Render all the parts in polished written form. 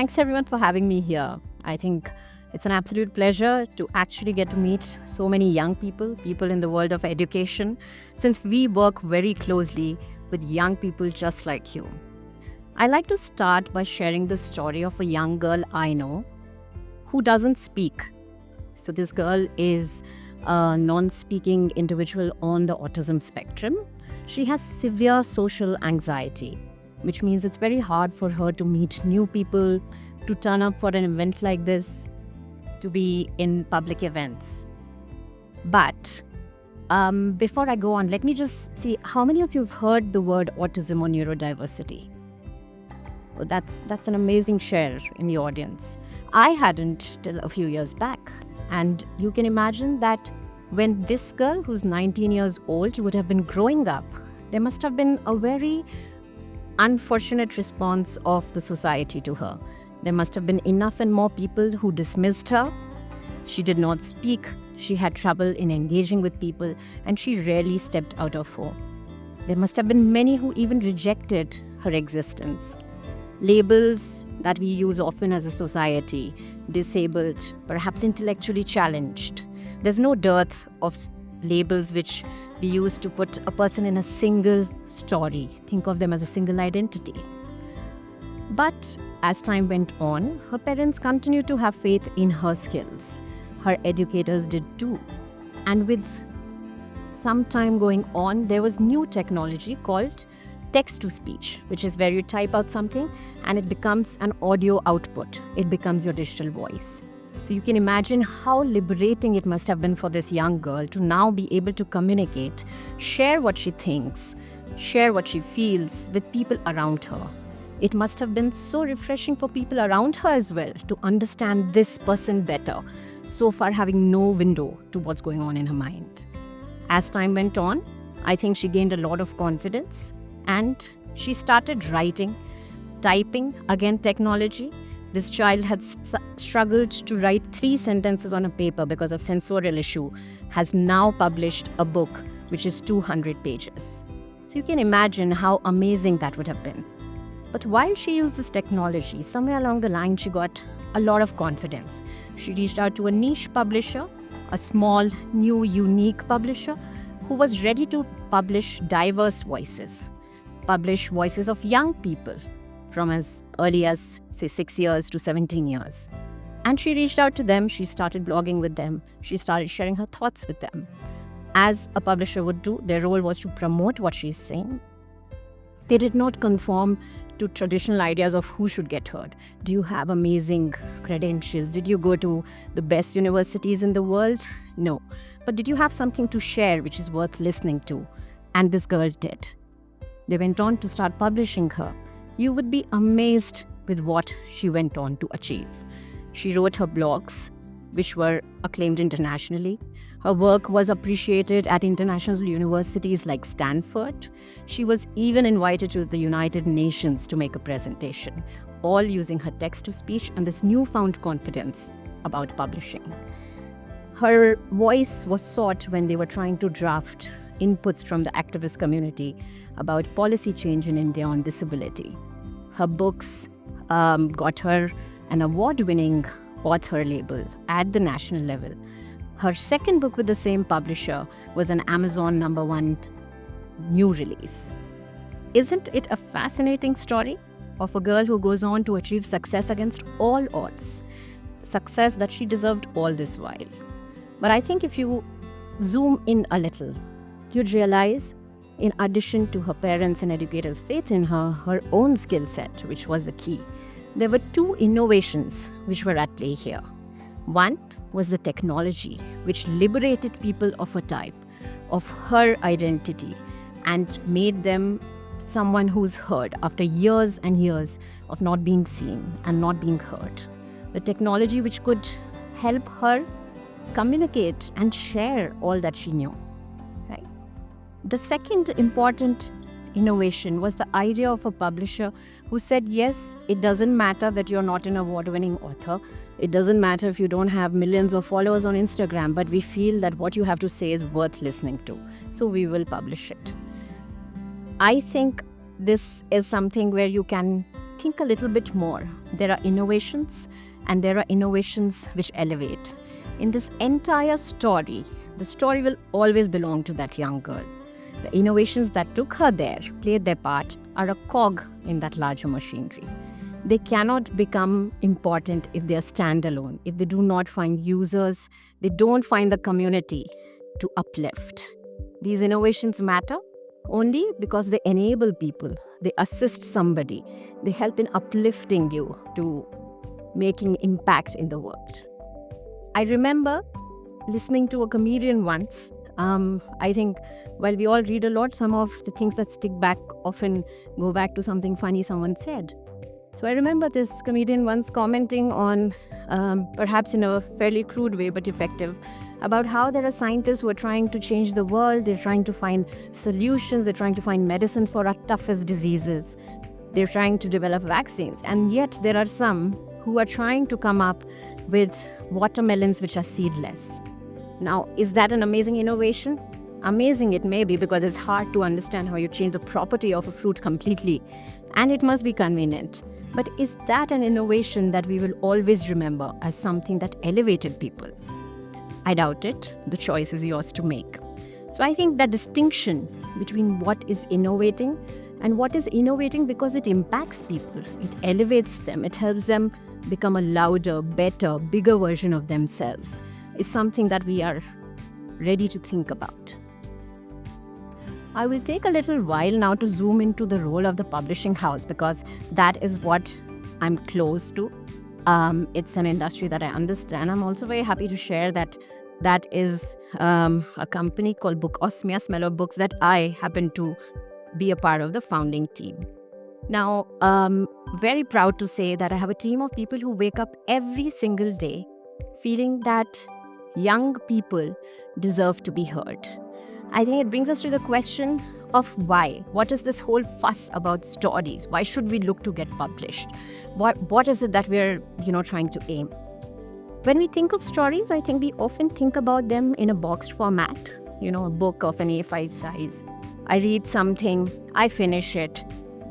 Thanks everyone for having me here. I think it's an absolute pleasure to actually get to meet so many young people in the world of education, since we work very closely with young people just like you. I like to start by sharing the story of a young girl I know who doesn't speak. So, this girl is a non speaking individual on the autism spectrum. She has severe social anxiety, which means it's very hard for her to meet new people, to turn up for an event like this, to be in public events. But before I go on, let me just see how many of you have heard the word autism or neurodiversity. Well, that's an amazing share in the audience. I hadn't till a few years back. And you can imagine that when this girl, who's 19 years old, would have been growing up, there must have been a very unfortunate response of the society to her. There must have been enough and more people who dismissed her. She did not speak. She had trouble in engaging with people, and she rarely stepped out of home. There must have been many who even rejected her existence. Labels that we use often as a society: disabled, perhaps intellectually challenged. There's no dearth of labels which we use to put a person in a single story. Think of them as a single identity. But as time went on, her parents continued to have faith in her skills. Her educators did too. And with some time going on, there was new technology called text-to-speech, which is where you type out something and it becomes an audio output. It becomes your digital voice. So you can imagine how liberating it must have been for this young girl to now be able to communicate, share what she thinks, share what she feels with people around her. It must have been so refreshing for people around her as well to understand this person better, so far having no window to what's going on in her mind. As time went on, I think she gained a lot of confidence and she started writing, typing, again technology. This child had struggled to write 3 sentences on a paper because of sensorial issue, has now published a book which is 200 pages. So you can imagine how amazing that would have been. But while she used this technology, somewhere along the line she got a lot of confidence. She reached out to a niche publisher, a small, new, unique publisher who was ready to publish diverse voices, publish voices of young people from as early as, say, 6 years to 17 years. And she reached out to them, she started blogging with them, she started sharing her thoughts with them. As a publisher would do, their role was to promote what she's saying. They did not conform to traditional ideas of who should get heard. Do you have amazing credentials? Did you go to the best universities in the world? No. But did you have something to share which is worth listening to? And this girl did. They went on to start publishing her. You would be amazed with what she went on to achieve. She wrote her blogs, which were acclaimed internationally. Her work was appreciated at international universities like Stanford. She was even invited to the United Nations to make a presentation, all using her text-to-speech and this newfound confidence about publishing. Her voice was sought when they were trying to draft inputs from the activist community about policy change in India on disability. Her books got her an award-winning author label at the national level. Her second book with the same publisher was an Amazon #1 new release. Isn't it a fascinating story of a girl who goes on to achieve success against all odds? Success that she deserved all this while. But I think if you zoom in a little, you'd realize, in addition to her parents' and educators' faith in her, her own skill set, which was the key. There were 2 innovations which were at play here. One was the technology, which liberated people of a type, of her identity, and made them someone who's heard after years and years of not being seen and not being heard. The technology which could help her communicate and share all that she knew. Right? The second important innovation was the idea of a publisher who said, yes, it doesn't matter that you're not an award-winning author. It doesn't matter if you don't have millions of followers on Instagram, but we feel that what you have to say is worth listening to. So we will publish it. I think this is something where you can think a little bit more. There are innovations, and there are innovations which elevate. In this entire story, the story will always belong to that young girl. The innovations that took her there, played their part, are a cog in that larger machinery. They cannot become important if they are standalone, if they do not find users, they don't find the community to uplift. These innovations matter only because they enable people, they assist somebody, they help in uplifting you to making impact in the world. I remember listening to a comedian once. I think while we all read a lot, some of the things that stick back often go back to something funny someone said. So I remember this comedian once commenting on, perhaps in a fairly crude way but effective, about how there are scientists who are trying to change the world, they're trying to find solutions, they're trying to find medicines for our toughest diseases, they're trying to develop vaccines, and yet there are some who are trying to come up with watermelons which are seedless. Now, is that an amazing innovation? Amazing it may be, because it's hard to understand how you change the property of a fruit completely, and it must be convenient. But is that an innovation that we will always remember as something that elevated people? I doubt it. The choice is yours to make. So I think that distinction between what is innovating and what is innovating because it impacts people, it elevates them, it helps them become a louder, better, bigger version of themselves, is something that we are ready to think about. I will take a little while now to zoom into the role of the publishing house, because that is what I'm close to. It's an industry that I understand. I'm also very happy to share that that is a company called Book Osmia, Smell of Books, that I happen to be a part of the founding team. Now, very proud to say that I have a team of people who wake up every single day feeling that young people deserve to be heard. I think it brings us to the question of why. What is this whole fuss about stories? Why should we look to get published? What is it that we're trying to aim? When we think of stories, I think we often think about them in a boxed format, a book of an A5 size. I read something, I finish it,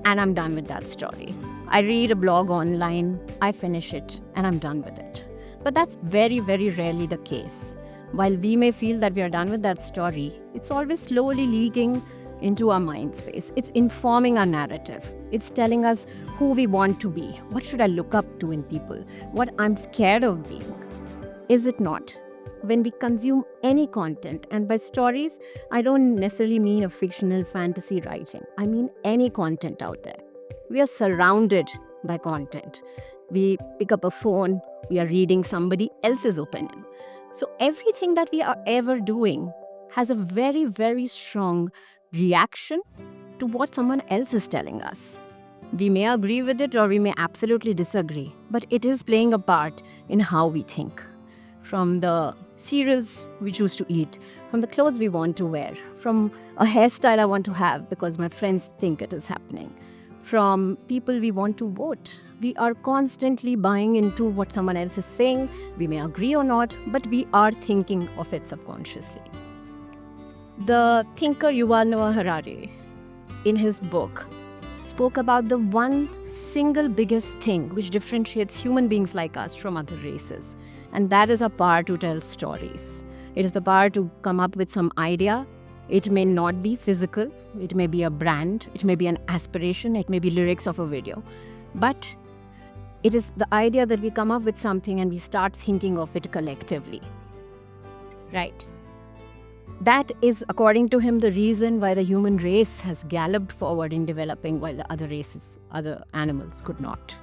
and I'm done with that story. I read a blog online, I finish it, and I'm done with it. But that's very, very rarely the case. While we may feel that we are done with that story, it's always slowly leaking into our mind space. It's informing our narrative. It's telling us who we want to be. What should I look up to in people? What I'm scared of being. Is it not? When we consume any content, and by stories, I don't necessarily mean a fictional fantasy writing. I mean any content out there. We are surrounded by content. We pick up a phone, we are reading somebody else's opinion. So everything that we are ever doing has a very, very strong reaction to what someone else is telling us. We may agree with it or we may absolutely disagree, but it is playing a part in how we think. From the cereals we choose to eat, from the clothes we want to wear, from a hairstyle I want to have because my friends think it is happening, from people we want to vote. We are constantly buying into what someone else is saying. We may agree or not, but we are thinking of it subconsciously. The thinker Yuval Noah Harari, in his book, spoke about the one single biggest thing which differentiates human beings like us from other races. And that is a power to tell stories. It is the power to come up with some idea. It may not be physical. It may be a brand. It may be an aspiration. It may be lyrics of a video. But it is the idea that we come up with something and we start thinking of it collectively. Right? That is, according to him, the reason why the human race has galloped forward in developing while the other races, other animals could not.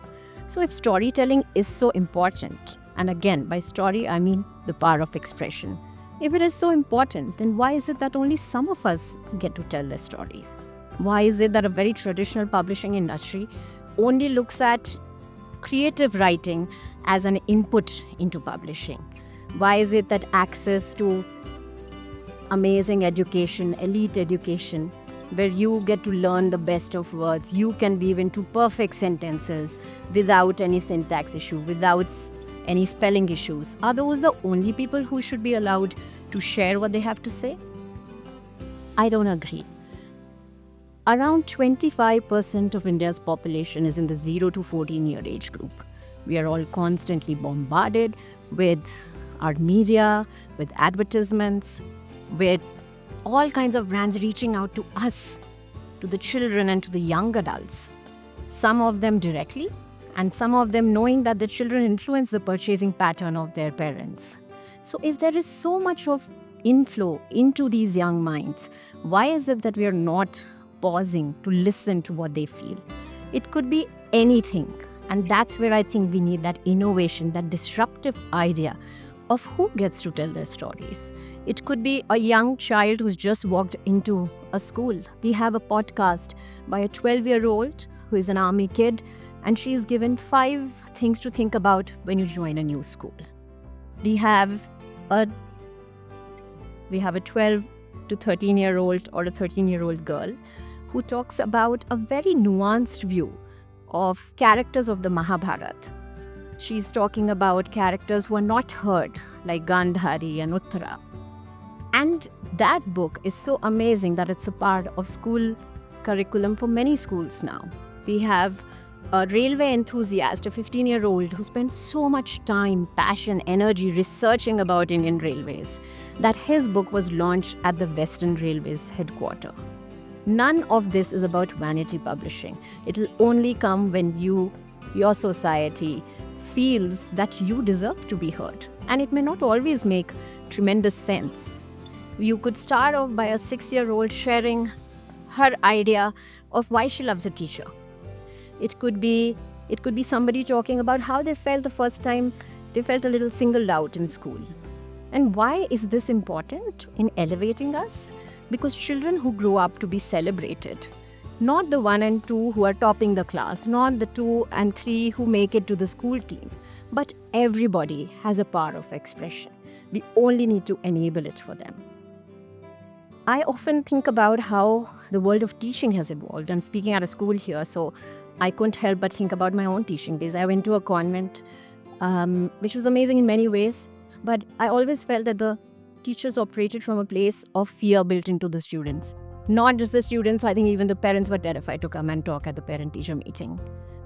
So if storytelling is so important, and again, by story, I mean the power of expression. If it is so important, then why is it that only some of us get to tell their stories? Why is it that a very traditional publishing industry only looks at creative writing as an input into publishing? Why is it that access to amazing education, elite education, where you get to learn the best of words, you can weave into perfect sentences without any syntax issue, without any spelling issues, are those the only people who should be allowed to share what they have to say? I don't agree. Around 25% of India's population is in the 0 to 14-year age group. We are all constantly bombarded with our media, with advertisements, with all kinds of brands reaching out to us, to the children and to the young adults. Some of them directly, and some of them knowing that the children influence the purchasing pattern of their parents. So if there is so much of inflow into these young minds, why is it that we are not pausing to listen to what they feel? It could be anything. And that's where I think we need that innovation, that disruptive idea of who gets to tell their stories. It could be a young child who's just walked into a school. We have a podcast by a 12-year-old who is an army kid, and she's given 5 things to think about when you join a new school. We have a 12 to 13-year-old or a 13-year-old girl who talks about a very nuanced view of characters of the Mahabharata. She's talking about characters who are not heard, like Gandhari and Uttara. And that book is so amazing that it's a part of school curriculum for many schools now. We have a railway enthusiast, a 15-year-old who spends so much time, passion, energy researching about Indian railways that his book was launched at the Western Railways headquarters. None of this is about vanity publishing. It will only come when your society feels that you deserve to be heard. And it may not always make tremendous sense. You could start off by a 6-year-old sharing her idea of why she loves a teacher. It could be somebody talking about how they felt the first time they felt a little singled out in school. And why is this important in elevating us? Because children who grow up to be celebrated, not the 1 and 2 who are topping the class, not the 2 and 3 who make it to the school team, but everybody has a power of expression. We only need to enable it for them. I often think about how the world of teaching has evolved. I'm speaking at a school here, so I couldn't help but think about my own teaching days. I went to a convent, which was amazing in many ways, but I always felt that the teachers operated from a place of fear built into the students. Not just the students, I think even the parents were terrified to come and talk at the parent-teacher meeting.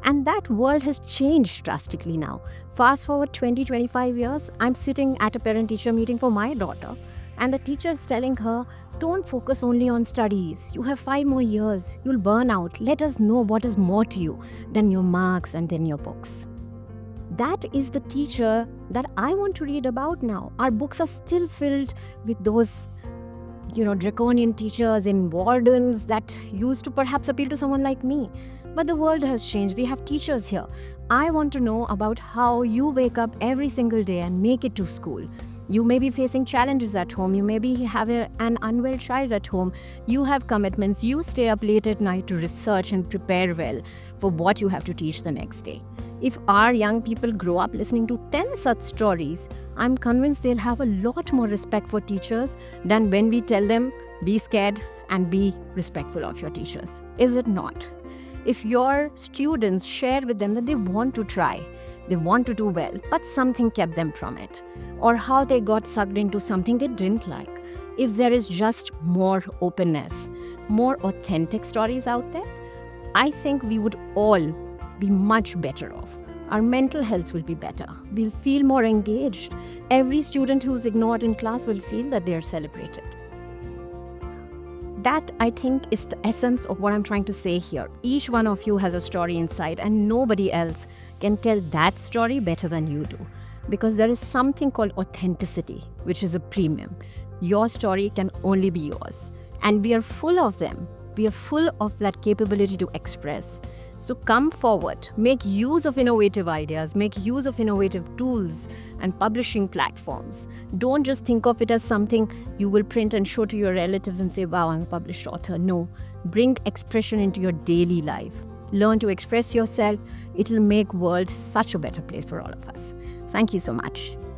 And that world has changed drastically now. Fast forward 20-25 years, I'm sitting at a parent-teacher meeting for my daughter, and the teacher is telling her, don't focus only on studies. You have 5 more years. You'll burn out. Let us know what is more to you than your marks and then your books. That is the teacher that I want to read about now. Our books are still filled with those, draconian teachers and wardens that used to perhaps appeal to someone like me. But the world has changed. We have teachers here. I want to know about how you wake up every single day and make it to school. You may be facing challenges at home. You maybe have an unwell child at home. You have commitments. You stay up late at night to research and prepare well for what you have to teach the next day. If our young people grow up listening to 10 such stories, I'm convinced they'll have a lot more respect for teachers than when we tell them, be scared and be respectful of your teachers. Is it not? If your students share with them that they want to try, they want to do well, but something kept them from it, or how they got sucked into something they didn't like, if there is just more openness, more authentic stories out there, I think we would all be much better off. Our mental health will be better. We'll feel more engaged. Every student who's ignored in class will feel that they are celebrated. That, I think, is the essence of what I'm trying to say here. Each one of you has a story inside, and nobody else can tell that story better than you do. Because there is something called authenticity, which is a premium. Your story can only be yours. And we are full of them. We are full of that capability to express. So come forward, make use of innovative ideas, make use of innovative tools and publishing platforms. Don't just think of it as something you will print and show to your relatives and say, wow, I'm a published author. No, bring expression into your daily life. Learn to express yourself. It'll make the world such a better place for all of us. Thank you so much.